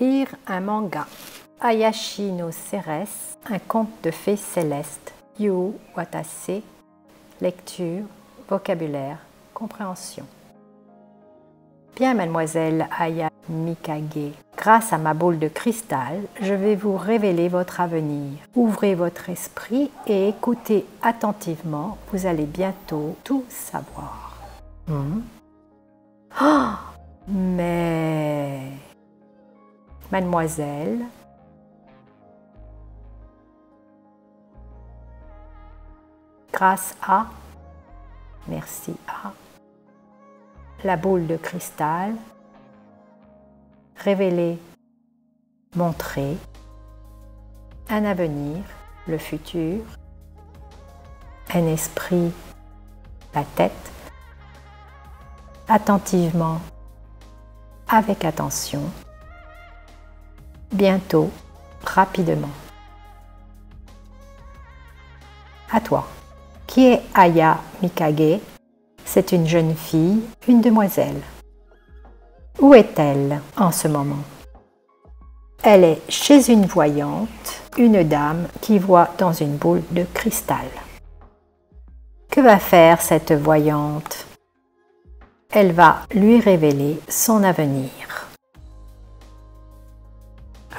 Lire un manga. Ayashi no Ceres, un conte de fées célestes. Yu Watase. Lecture, vocabulaire, compréhension. Bien, mademoiselle Aya Mikage, grâce à ma boule de cristal, je vais vous révéler votre avenir. Ouvrez votre esprit et écoutez attentivement, vous allez bientôt tout savoir. Oh, mais... Mademoiselle, grâce à, merci à, la boule de cristal, révéler, montrer, un avenir, le futur, un esprit, la tête, attentivement, avec attention, bientôt, rapidement. À toi. Qui est Aya Mikage? C'est une jeune fille, une demoiselle. Où est-elle en ce moment? Elle est chez une voyante, une dame qui voit dans une boule de cristal. Que va faire cette voyante? Elle va lui révéler son avenir.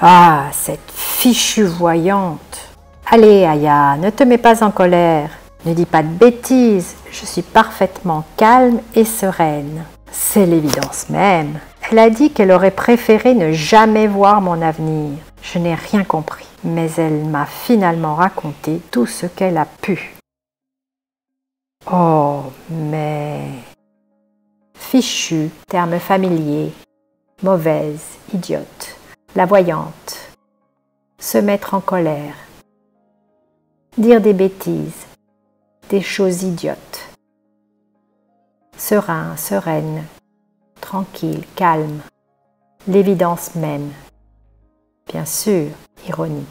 Ah, cette fichue voyante! Allez, Aya, ne te mets pas en colère. Ne dis pas de bêtises, je suis parfaitement calme et sereine. C'est l'évidence même. Elle a dit qu'elle aurait préféré ne jamais voir mon avenir. Je n'ai rien compris, mais elle m'a finalement raconté tout ce qu'elle a pu. Oh, mais... Fichu, terme familier, mauvaise, idiote. La voyante. Se mettre en colère. Dire des bêtises. Des choses idiotes. Serein, sereine, tranquille, calme, l'évidence même. Bien sûr, ironie.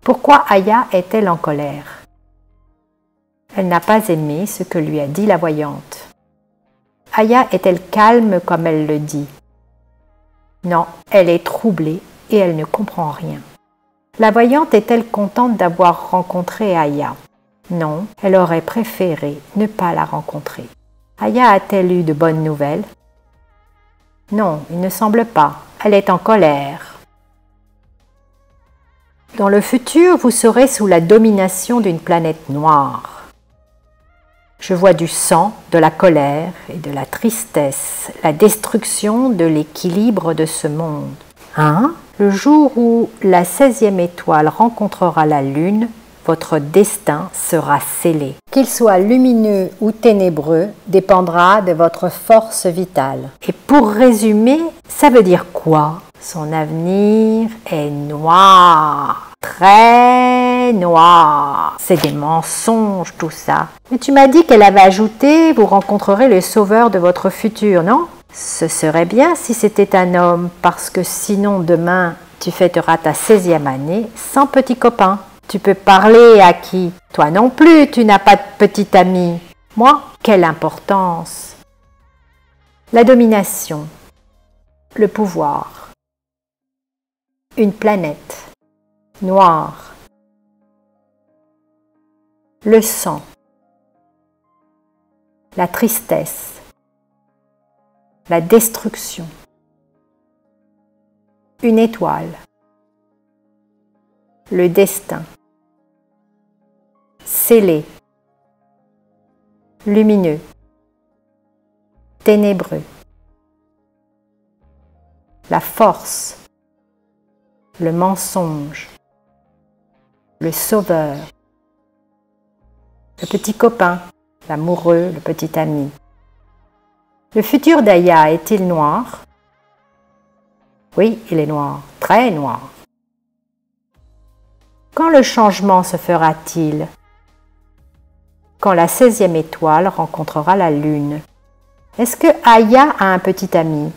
Pourquoi Aya est-elle en colère? Elle n'a pas aimé ce que lui a dit la voyante. Aya est-elle calme comme elle le dit? Non, elle est troublée et elle ne comprend rien. La voyante est-elle contente d'avoir rencontré Aya? Non, elle aurait préféré ne pas la rencontrer. Aya a-t-elle eu de bonnes nouvelles? Non, il ne semble pas. Elle est en colère. Dans le futur, vous serez sous la domination d'une planète noire. Je vois du sang, de la colère et de la tristesse, la destruction de l'équilibre de ce monde. Le jour où la 16e étoile rencontrera la Lune, votre destin sera scellé. Qu'il soit lumineux ou ténébreux dépendra de votre force vitale. Et pour résumer, ça veut dire quoi? Son avenir est noir, très noir. C'est des mensonges tout ça. Mais tu m'as dit qu'elle avait ajouté, vous rencontrerez le sauveur de votre futur, non? Ce serait bien si c'était un homme, parce que sinon demain tu fêteras ta 16e année sans petit copain. Tu peux parler à qui? Toi non plus, tu n'as pas de petit ami. Moi, quelle importance! La domination, le pouvoir, une planète noire, le sang, la tristesse, la destruction, une étoile, le destin, scellé, lumineux, ténébreux, la force, le mensonge, le sauveur, le petit copain, l'amoureux, le petit ami. Le futur d'Aya est-il noir? Oui, il est noir, très noir. Quand le changement se fera-t-il? Quand la 16e étoile rencontrera la Lune. Est-ce que Aya a un petit ami?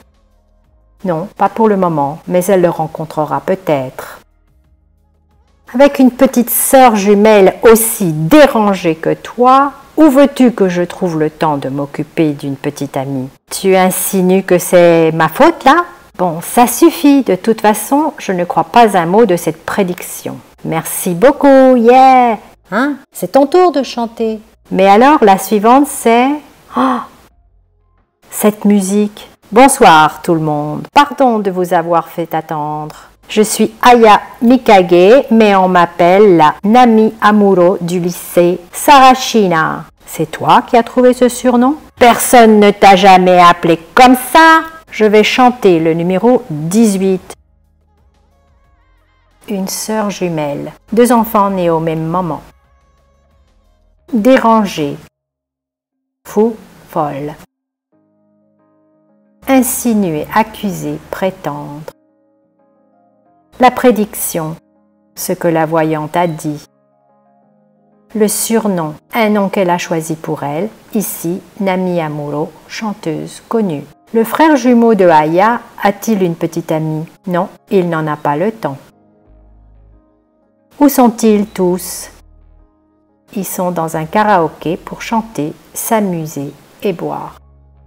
Non, pas pour le moment, mais elle le rencontrera peut-être. Avec une petite sœur jumelle aussi dérangée que toi, où veux-tu que je trouve le temps de m'occuper d'une petite amie? Tu insinues que c'est ma faute là? Bon, ça suffit. De toute façon, je ne crois pas un mot de cette prédiction. Merci beaucoup, yeah! Hein? C'est ton tour de chanter. Mais alors, la suivante, c'est... Oh, cette musique. Bonsoir tout le monde. Pardon de vous avoir fait attendre. Je suis Aya Mikage, mais on m'appelle la Nami Amuro du lycée Sarashina. C'est toi qui as trouvé ce surnom? Personne ne t'a jamais appelé comme ça? Je vais chanter le numéro 18. Une sœur jumelle. 2 enfants nés au même moment. Dérangé. Fou, folle. Insinuer, accuser, prétendre. La prédiction, ce que la voyante a dit. Le surnom, un nom qu'elle a choisi pour elle, ici Nami Amuro, chanteuse connue. Le frère jumeau de Aya a-t-il une petite amie? Non, il n'en a pas le temps. Où sont-ils tous? Ils sont dans un karaoké pour chanter, s'amuser et boire.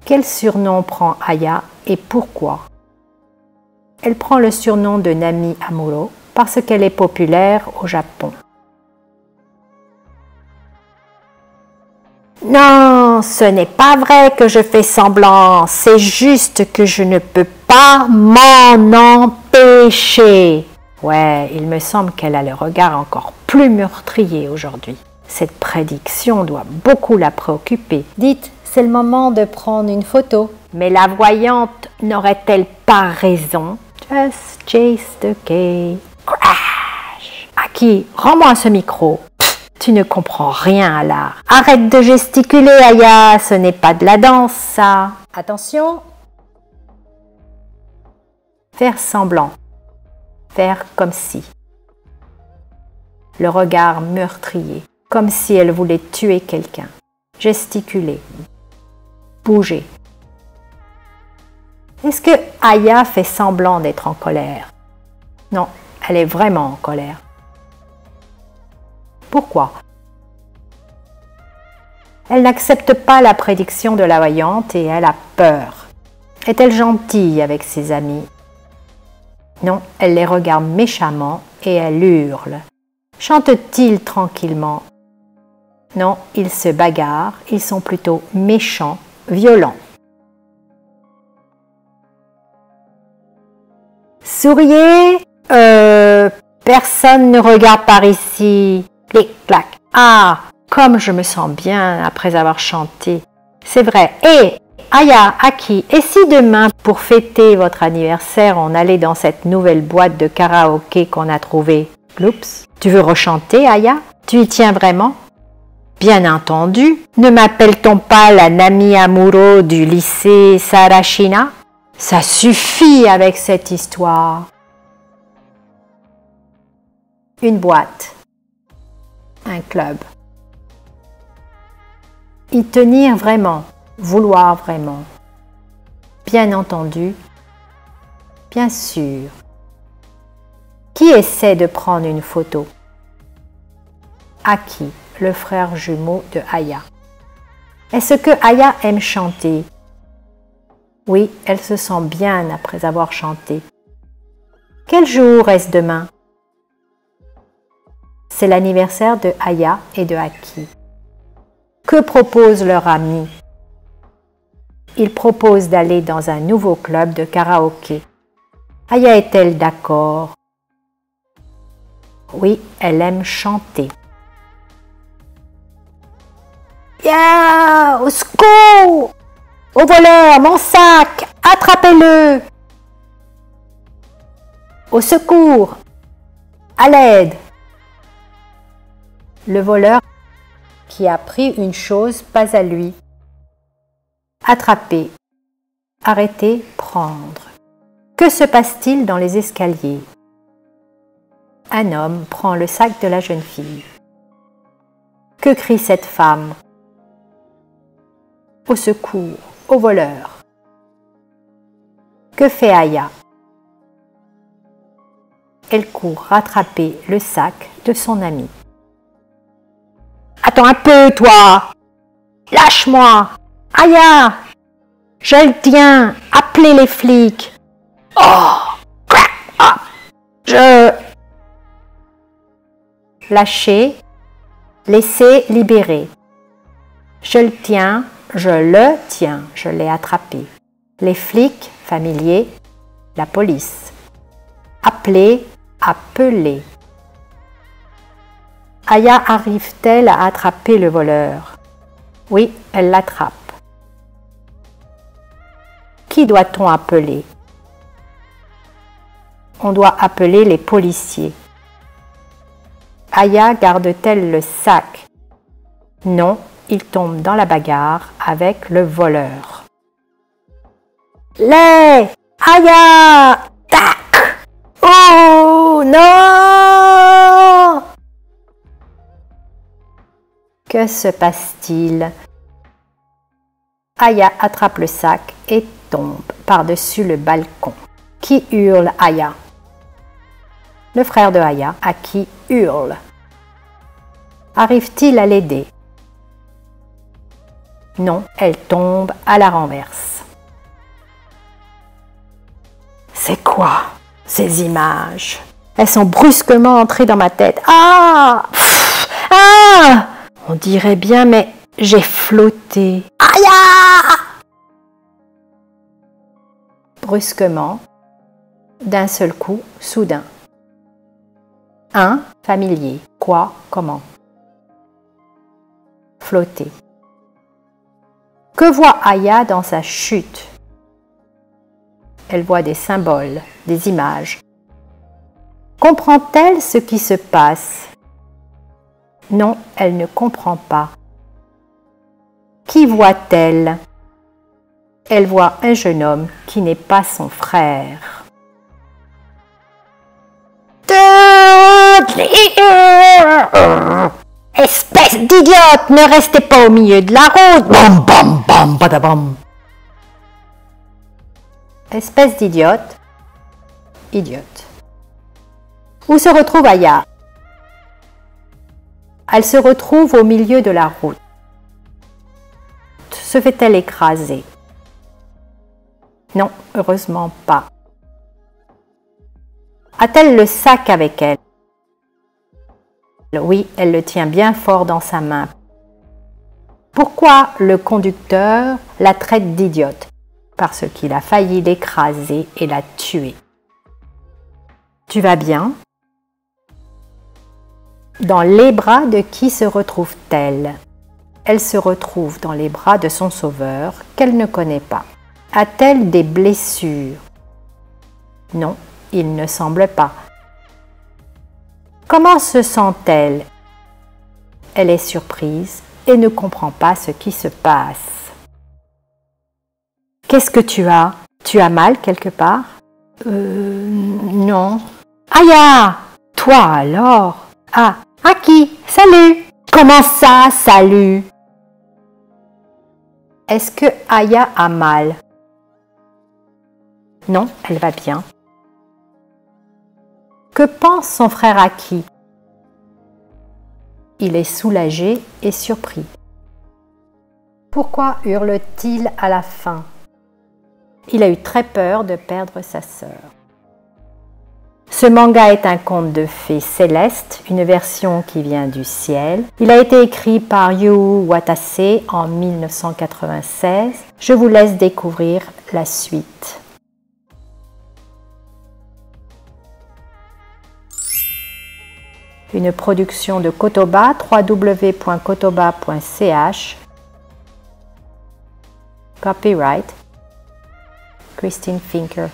Quel surnom prend Aya et pourquoi? Elle prend le surnom de Nami Amuro parce qu'elle est populaire au Japon. Non, ce n'est pas vrai que je fais semblant, c'est juste que je ne peux pas m'en empêcher. Ouais, il me semble qu'elle a le regard encore plus meurtrier aujourd'hui. Cette prédiction doit beaucoup la préoccuper. Dites, c'est le moment de prendre une photo. Mais la voyante n'aurait-elle pas raison? Just chase the key. Crash! Aki, rends-moi ce micro. Tu ne comprends rien à l'art. Arrête de gesticuler, Aya, ce n'est pas de la danse, ça. Attention. Faire semblant. Faire comme si. Le regard meurtrier, comme si elle voulait tuer quelqu'un. Gesticuler. Bouger. Est-ce que Aya fait semblant d'être en colère? Non, elle est vraiment en colère. Pourquoi? Elle n'accepte pas la prédiction de la voyante et elle a peur. Est-elle gentille avec ses amis? Non, elle les regarde méchamment et elle hurle. Chante-t-il tranquillement? Non, ils se bagarrent, ils sont plutôt méchants, violents. Souriez, personne ne regarde par ici. Clic-clac. Ah, comme je me sens bien après avoir chanté. C'est vrai. Et Aya, Aki, et si demain, pour fêter votre anniversaire, on allait dans cette nouvelle boîte de karaoké qu'on a trouvée? Oups. Tu veux rechanter, Aya? Tu y tiens vraiment? Bien entendu. Ne m'appelle-t-on pas la Nami Amuro du lycée Sarashina? Ça suffit avec cette histoire. Une boîte. Un club. Y tenir vraiment, vouloir vraiment. Bien entendu, bien sûr. Qui essaie de prendre une photo? Aki, le frère jumeau de Aya. Est-ce que Aya aime chanter? Oui, elle se sent bien après avoir chanté. Quel jour est-ce demain? C'est l'anniversaire de Aya et de Aki. Que propose leur ami? Ils proposent d'aller dans un nouveau club de karaoké. Aya est-elle d'accord? Oui, elle aime chanter. Yeah! Au secours! Au voleur, mon sac! Attrapez-le! Au secours! À l'aide! Le voleur qui a pris une chose pas à lui. Attraper, arrêter, prendre. Que se passe-t-il dans les escaliers? Un homme prend le sac de la jeune fille. Que crie cette femme? Au secours, au voleur. Que fait Aya? Elle court rattraper le sac de son ami. Attends un peu, toi! Lâche-moi! Aya! Je le tiens! Appelez les flics! Oh! Je... Lâcher, laisser, libérer. Je le tiens, je l'ai attrapé. Les flics, familiers, la police. Appeler, appeler. Aya arrive-t-elle à attraper le voleur? Oui, elle l'attrape. Qui doit-on appeler? On doit appeler les policiers. Aya garde-t-elle le sac? Non, il tombe dans la bagarre avec le voleur. Les Aya! Tac! Oh non! Que se passe-t-il? Aya attrape le sac et tombe par-dessus le balcon. Qui hurle Aya? Le frère de Aya, à qui hurle. Arrive-t-il à l'aider? Non, elle tombe à la renverse. C'est quoi ces images? Elles sont brusquement entrées dans ma tête. Ah! Ah! On dirait bien, mais j'ai flotté. Aïe! Brusquement, d'un seul coup, soudain. Familier. Quoi? Comment? Flotter. Que voit Aya dans sa chute? Elle voit des symboles, des images. Comprend-elle ce qui se passe? Non, elle ne comprend pas. Qui voit-elle? Elle voit un jeune homme qui n'est pas son frère. Espèce d'idiote, ne restez pas au milieu de la route. Bam, bam, bam, badabam. Espèce d'idiote, idiote. Où se retrouve Aya? Elle se retrouve au milieu de la route. Se fait-elle écraser? Non, heureusement pas. A-t-elle le sac avec elle? Oui, elle le tient bien fort dans sa main. Pourquoi le conducteur la traite d'idiote? Parce qu'il a failli l'écraser et la tuer. Tu vas bien? Dans les bras de qui se retrouve-t-elle? Elle se retrouve dans les bras de son sauveur qu'elle ne connaît pas. A-t-elle des blessures? Non, il ne semble pas. Comment se sent-elle? Elle est surprise et ne comprend pas ce qui se passe. Qu'est-ce que tu as? Tu as mal quelque part? Non. Aya! Toi alors? Ah, Aki, salut! Comment ça, salut? Est-ce que Aya a mal? Non, elle va bien. Que pense son frère Aki? Il est soulagé et surpris. Pourquoi hurle-t-il à la fin? Il a eu très peur de perdre sa sœur. Ce manga est un conte de fées céleste, une version qui vient du ciel. Il a été écrit par Yu Watase en 1996. Je vous laisse découvrir la suite. Une production de Kotoba, www.kotoba.ch. Copyright Christine Finker.